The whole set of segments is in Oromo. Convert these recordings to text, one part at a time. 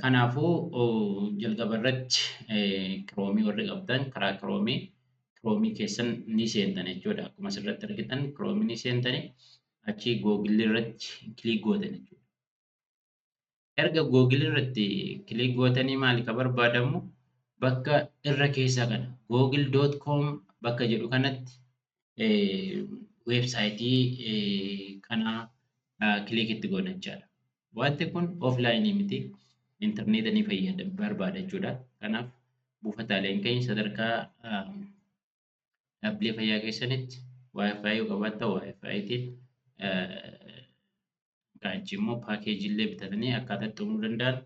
Kanaafuu jalqaba irratti kiroomii warri qabdan karaa kiroomii keessan ni seentan jechuudha. Akkuma asirratti argitan kiroomii ni seentanii achii googilii irratti kilik gootan jechuudha. Erga googilii irratti kilik gootanii maali kan barbaadamu bakka irra keessaa kana google.com bakka jedhu kanatti weebsaayitii kana kilik itti godhan jechaadha. Wanti kun offlaayinii miti. Intarneeta ni barbaada jechuudha. Kanaaf buufataaleen keenya sadarkaa dhaabbilee fayyaa keessanitti waayifaayi yoo qabaattan waayifaayiitiin achi immoo paakeejiillee bitatanii akkaataa itti uumuu danda'an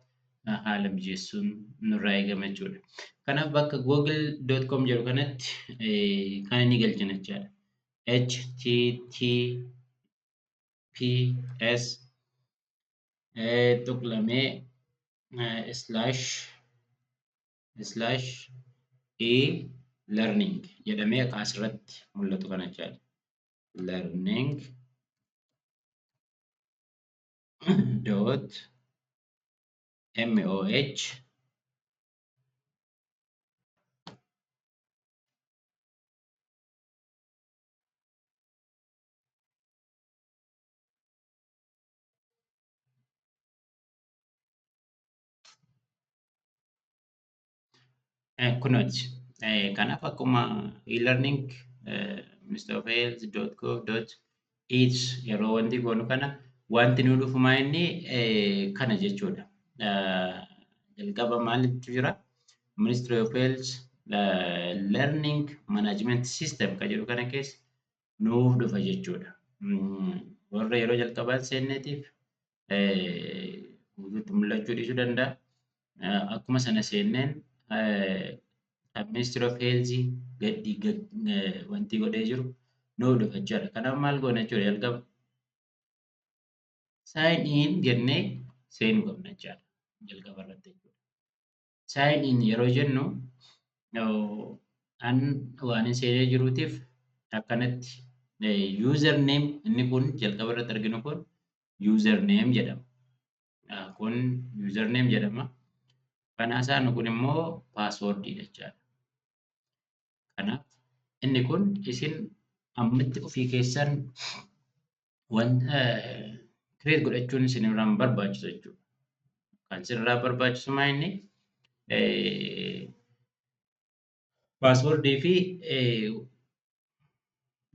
haala mijeessuun nurraa eegama jechuudha. Kanaaf bakka google.com jedhu kanatti kan inni galchina jechaadha. https tuqlamee e-learning jedhamee akka asirratti mul'atu kana jechaadha. learning dot moh kunooti. Kanaaf akkuma e-learning ministry.of.health.gov.it yeroo wanti goonu kana wanti nu dhufumaa inni kana jechuudha. Jalqaba maalitu jira? Ministry of Health Learning Management System kan jedhu kana keessa nuuf dhufa jechuudha. Warra yeroo jalqabaa seenneetiif guutuutti mul'achuu dhiisuu danda'a. Akkuma sana seenneen Ministry of Health wanti godhee jiru nuuf dhufa jechuudha. Kanaaf maal goona jechuudha jalqaba sign in jennee seenuu qabna jechuudha jalqaba irratti jechuudha. Sign in yeroo jennu waan seenee jiruutiif akkanatti user name inni kun jalqaba irratti arginu kun user name jedhama. Kun user name jedhama. Kan haasa'anu kun immoo paaswoordii jechaadha. Kanaaf inni kun isin ammatti ofii keessan wanta kireet godhachuun isinirraa barbaachisu jechuudha. Kan isinirraa barbaachisu maa inni paaswoordii fi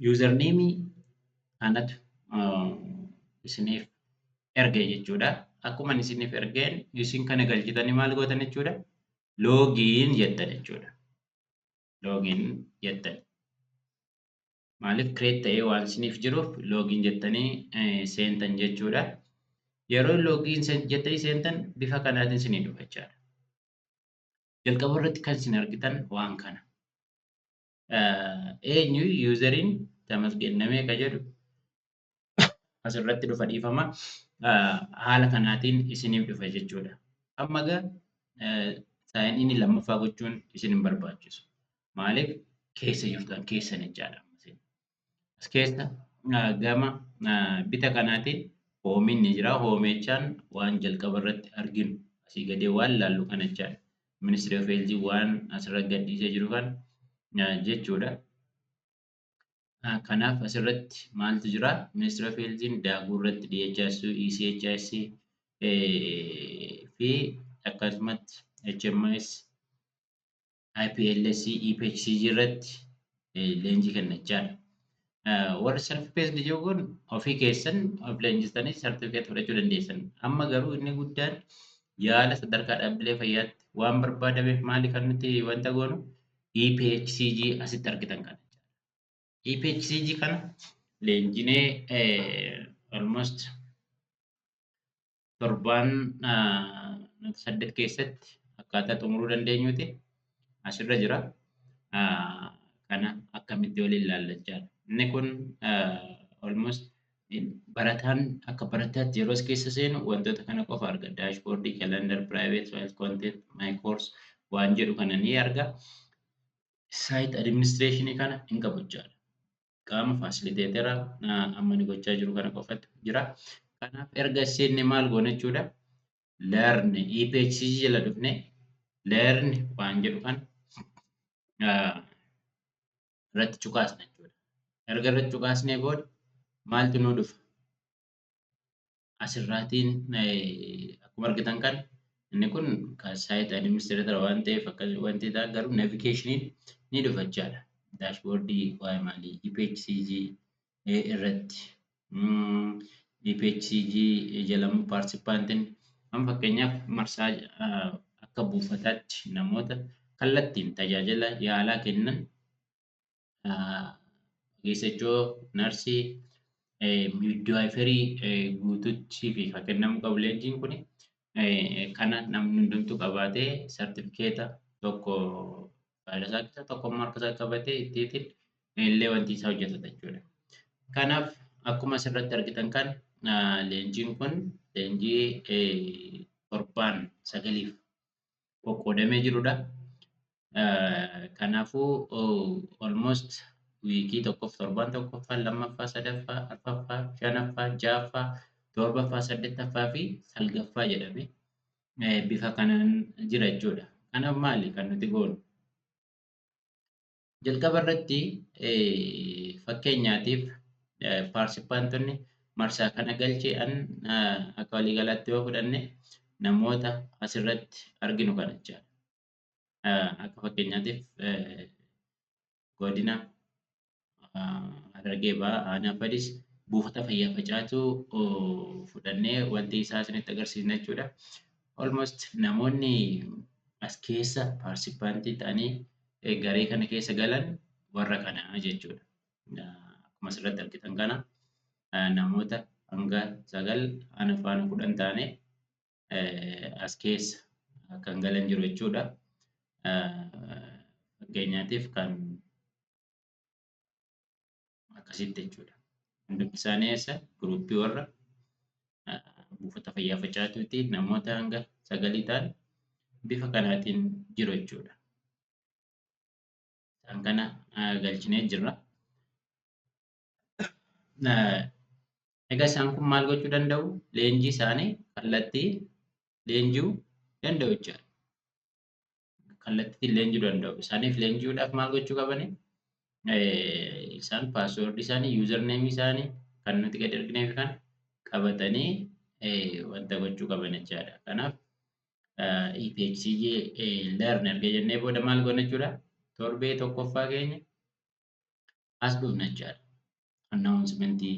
yuuzarneemii kanatu isiniif erge jechuudha. Akkuma isiniif ergeen isin kana galchitanii maal gootan jechuudha? Loogiin jettan jechuudha. Loogiin jettan. Maaliif kireet ta'ee waan isiniif jiruuf loogiin jettanii seentan jechuudha. Yeroo loogiin jettanii seentan bifa kanaatiin isinii dhufa jechaadha. Jalqaba irratti kan isin argitan waan kana. Eenyu yuuzariin tamasgennamee kan jedhu asirratti dhufa dhiifama. Haala kanaatiin isiniif dhufa jechuudha. Amma egaa sign in lammaffaa gochuun isin hin barbaachisu. Maaliif keessa jirtan keessan jechaadha. As keessa gama bita kanaatiin hoomiin ni jira. Hoomechaan waan jalqaba irratti arginu asii gadee waan laallu kana jechaadha. Ministry of Health waan asirratti gadhiisee jiru kan jechuudha. Kanaaf asirratti maaltu jira? Ministry of Health daakuu irratti DHS, ECHS fi akkasumatti HMS, IPLS, EPHCG irratti leenjii kenna jechaadha. Warri self-paced jiru kun ofii keessan of leenjistanii sartifikeet fudhachuu dandeessan. Amma garuu inni guddaan yaala sadarkaa dhaabbilee fayyaatti waan barbaadameef maali kan nuti wanta goonu EPHCG asitti argitan kana. EPHCG kana leenjinee almost torbaan 8 keessatti akkaataa xumuruu dandeenyuti asirra jira. Kana akkamitti waliin ilaallachaadha. Inni kun almost barataan akka barataatti yeroo keessa seenu wantoota kana qofa arga. Daashboordii, calendar, private files, content, my course waan jedhu kana ni arga. Site administration kana hin qabu jechaadha. Qaama fasiliteetera amma ni gochaa jiru kana qofatu jira. Kanaaf erga seenne maal goona jechuudha. learn EPHCG jala dhufne learn waan jedhu kan irratti cuqaasna jechuudha. Erga irratti cuqaasnee booda maaltu nuu dhufa? Asirraatiin akkuma argitan kan inni kun site administrator waan ta'eef akkasii wanti ta'a garuu navigationiin ni dhufa jechaadha. Daashboordii waa'ee maalii EPHCG irratti EPHCG jedhamu paartisipaantiin amma fakkeenyaaf marsaa akka buufataatti namoota kallattiin tajaajila yaalaa kennan ogeessachoo narsii midwaayifarii guutuutti fi kan kennamu qabu leenjiin kun kana namni hundumtuu qabaatee sartifikeeta tokko faayidaa isaa keessaa tokko harka isaa qabatee ittiin illee wanti isaa hojjetata jechuudha. Kanaaf akkuma asirratti argitan kan leenjiin kun leenjii 7-9 qoqqoodamee jirudha. Kanaafuu almost wiikii tokkoof torbaan tokkoffaa, lammaffaa, sadaffaa, arfaffaa, shanaffaa, ja'affaa, torbaffaa, saddeettaffaa fi salgaffaa jedhamee bifa kanaan jira jechuudha. Kanaaf maali kan nuti goonu? Jalqaba irratti fakkeenyaatiif paartisipaantonni marsaa kana galchee'an akka waliigalaatti yoo fudhanne namoota asirratti arginu kana jechaadha. Akka fakkeenyaatiif godina Harargee Bahaa Aanaa Fadis buufata fayyaa Facaatuu fudhannee wanti isaa isinitti agarsiisna jechuudha. Almost namoonni as keessa paartisipaantii ta'anii garee kana keessa galan warra kanaa jechuudha. Akkuma asirratti argitan kana namoota hanga 9 ana faana 10 taane as keessa kan galan jiru jechuudha. Fakkeenyaatiif kan akkasitti jechuudha. Hundumti isaanii eessa guruppii warra buufata fayyaa Facaatuuti namoota hanga 9 ta'an bifa kanaatiin jiru jechuudha. Isaan kana galchinee jirra. Egaa isaan kun maal gochuu danda'u? Leenjii isaanii kallattii leenji'uu danda'u jechuudha. Kallattiin leenji'uu danda'u. Isaaniif leenji'uudhaaf maal gochuu qabani? Isaan paaswoordii isaanii, yuuzarneemii isaanii kan nuti gadi argineef kan qabatanii wanta gochuu qaban jechaadha. Kanaaf EPHCG learn erga jennee booda maal goona jechuudha? Torbee tokkoffaa keenya as dhufna jechaadha. Annaawunsmentii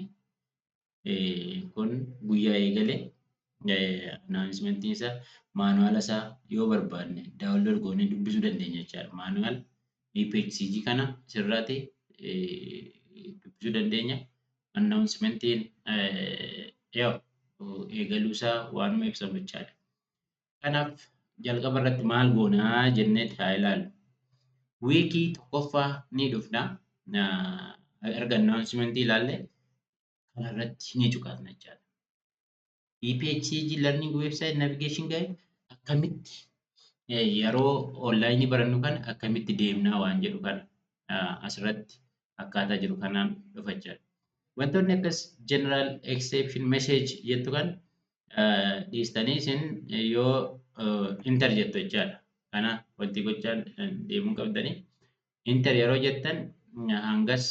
kun guyyaa eegalee annaawunsmentii isaa maanuwaala isaa yoo barbaadne daawunlood goonee dubbisuu dandeenya jechaadha. Maanuwaal EPHCG kana asirratti dubbisuu dandeenya. Annaawunsmentiin eegaluu isaa waanuma ibsamu jechaadha. Kanaaf jalqaba irratti maal goonaa jennee haa ilaallu. Wiikii tokkoffaa ni dhufna. Erga annaawunsmentii ilaalle kanarratti ni cuqaasna jechaadha. EPHCG Learning Website Navigation Guide akkamitti yeroo onlaayinii barannu kana akkamitti deemnaa waan jedhu kana asirratti akkaataa jiru kanaan dhufa jechaadha. Wantoonni akkas general exception message jettu kan dhiistanii isin yoo enter jettu jechaadha. Kana wanti gochaa deemuu qabdanii enter yeroo jettan hangas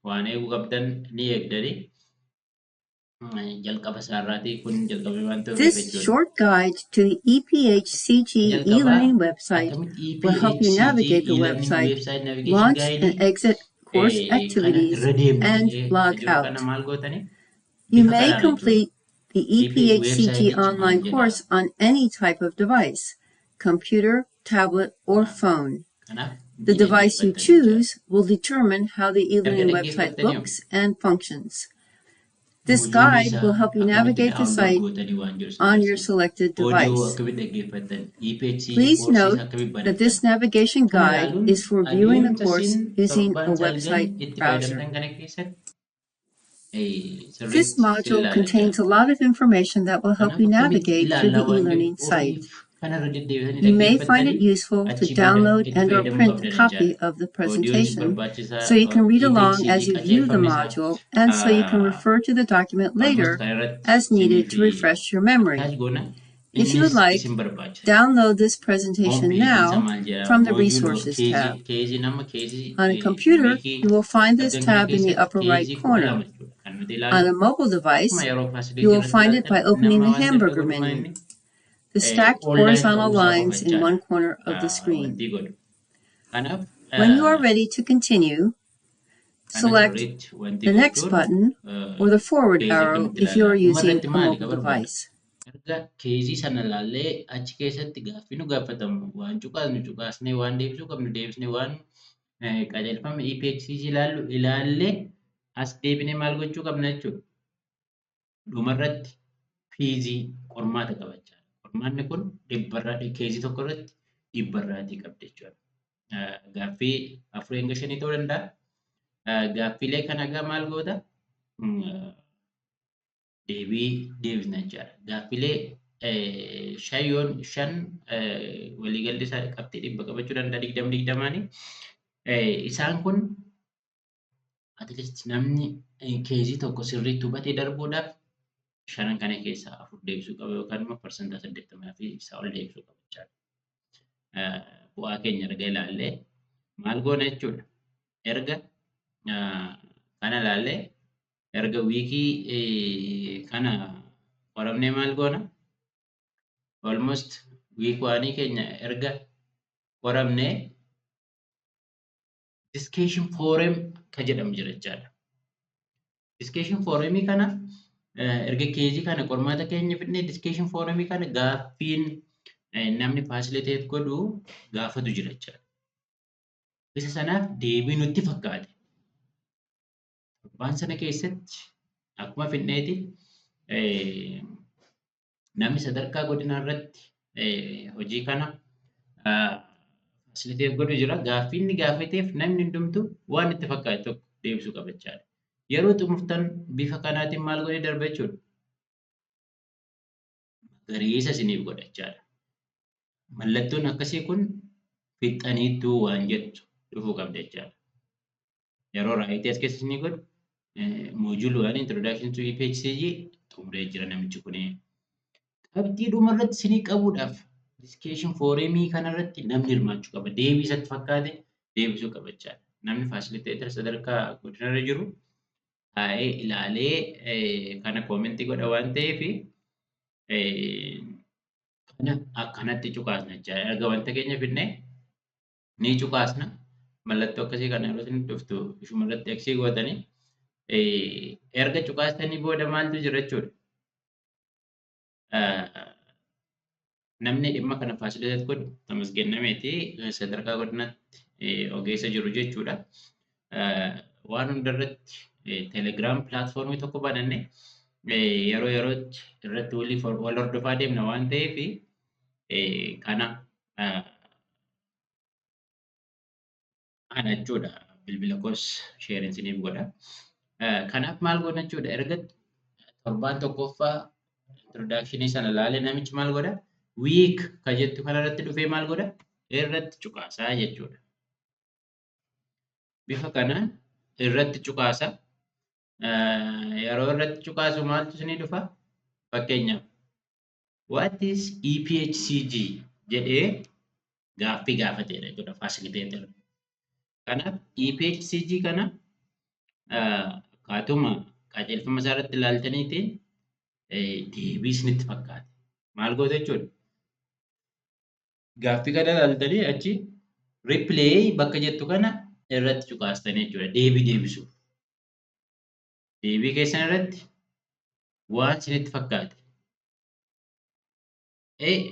waan eeguu qabdan ni eegdanii jalqaba isaarraatii kun jalqabee waan ta'eef This short guide to the EPHCG e-learning website will help you navigate the website, launch and exit course activities, and log out. You may complete the EPHCG online course on any type of device, computer, tablet, or phone. The device you choose will determine how the e-learning website looks and functions. This guide will help you navigate the site on your selected device. Please note that this navigation guide is for viewing the course using a website browser. This module contains a lot of information that will help you navigate through the e-learning site. You may find it useful to download and/or print a copy of the presentation so you can read along as you view the module and so you can refer to the document later as needed to refresh your memory. If you would like, download this presentation now from the Resources tab. On a computer, you will find this tab in the upper right corner. On a mobile device, you will find it by opening the hamburger menu, the stacked horizontal lines in one corner of the screen. When you are ready to continue, select the next button or the forward arrow if you are using a mobile device. Erga keezii sana ilaallee achi keessatti gaaffii nu gaafatamu waan cuqaasnu cuqaasnee waan deebisuu qabnu deebisnee waan qajeelfama EPHCG ilaallee as deebinee maal gochuu qabna jechuudha. Dhumarratti fiizii qormaata qabachaa. Qormaanni kun keezii tokko irratti 100 qabdi jechuudha. Gaaffii 4 hanga 5 ta'uu danda'a. Gaaffiilee kana egaa maal goota? Deebisna jechaadha. Gaaffiilee 5 waliigalli isaa qabxii 100 qabachuu danda'a 20-20. Isaan kun at least namni keezii tokko sirriitti hubatee darbuudhaaf 5 kana keessaa 4 deebisuu qaba yookaan immoo parsantaa 80 fi isaa ol deebisuu qaba jechaadha. Bu'aa keenya erga ilaallee maal goona jechuudha. Erga kana ilaallee erga wiikii kana qoramnee maal goona? Almost week 1 keenya erga qoramnee discussion forum kan jedhamu jira jechaadha. Discussion forum kana erga keezii kana qormaata keenya fidnee discussion forum kana gaaffiin namni facilitate godhu gaafatu jira jechaadha. Isa sanaaf deebii nutti fakkaate. Waan sana keessatti akkuma fidneeti namni sadarkaa godinaa irratti hojii kana facilitate godhu jira. Gaaffii inni gaafateef namni hundumtuu waan itti fakkaate tokko deebisuu qaba jechaadha. Yeroo xumurtan bifa kanaatiin maal godhee darba jechuudha. Magariisa isiniif godha jechaadha. Mallattoon akkasii kun fixaniituu waan jettu dhufuu qabda jechaadha. Yeroo raayitii as keessa isinii godhu moojul 1 introduction to EPHCG xumuree jira namichi kun. Qabxii dhumarratti isinii qabuudhaaf discussion forumii kanarratti namni hirmaachuu qaba. Deebii isatti fakkaate deebisuu qaba jechaadha. Namni facilitator sadarkaa godinarra jiru taa'ee ilaalee kana koomentii godha waan ta'eef kana akkanatti cuqaasna jechaadha. Erga wanta keenya fidnee ni cuqaasna. Mallattoo akkasii kana yeroo isin dhuftu ishumarratti aksii gootanii erga cuqaastanii booda maaltu jira jechuudha. Namni dhimma kana facilitate godhu Tamasgeen Nameeti sadarkaa godinatti ogeessa jiru jechuudha. Waan hundarratti Telegram platformii tokko bananne yeroo yerootti irratti wal hordofaa deemna waan ta'eef kana ana jechuudha. Bilbila koos sheerin isiniif godha. Kanaaf maal godha jechuudha. Erga torbaan tokkoffaa introduction sana ilaalee namichi maal godha? Week kan jettu kanarratti dhufee maal godha? Irratti cuqaasaa jechuudha. Bifa kanaan irratti cuqaasa. Yeroo irratti cuqaasu maaltu isinii dhufa? Fakkeenyaaf what is EPHCG jedhee gaaffii gaafateedha jechuudha facilitator. Kanaaf EPHCG kana kaatuma qajeelfama isaa irratti ilaaltaniitiin deebii isinitti fakkaate. Maal goota jechuudha? Gaaffii kana ilaaltanii achi replay bakka jettu kana irratti cuqaastanii jechuudha. Deebii deebisuuf. Deebii keessan irratti waan isinitti fakkaate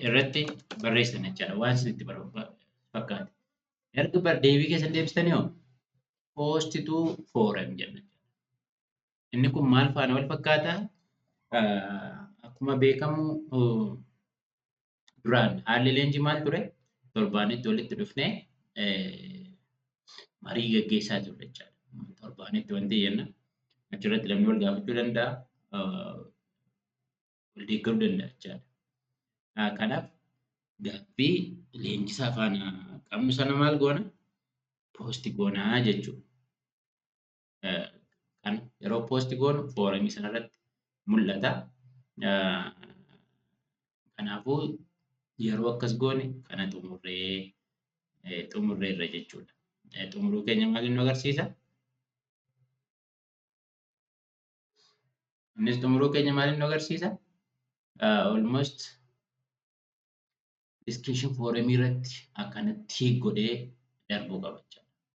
irratti barreessan jechaadha. Waan isinitti fakkaate. Erga deebii keessan deebistanii hoo post to forum jenna. Inni kun maal faana wal fakkaata? Akkuma beekamu duraan haalli leenjii maal ture? Torbaanitti walitti dhufnee marii gaggeessaa turre jechaadha. Torbaanitti wanti jenna. Achirratti namni wal gaafachuu danda'a. Wal deeggaruu danda'a jechaadha. Kanaaf gaaffii leenjisaa faana qabnu sana maal goona? Poosti goonaa jechuudha. Kan yeroo poosti goonu foorumii sanarratti mul'ata. Kanaafuu yeroo akkas goone kana xumurreerra jechuudha. Xumuruu keenya maaliin nu agarsiisa? Innis xumuruu keenya maaliin nu agarsiisa? Almost description forum irratti akkanatti godhee darbuu qaba jechuudha.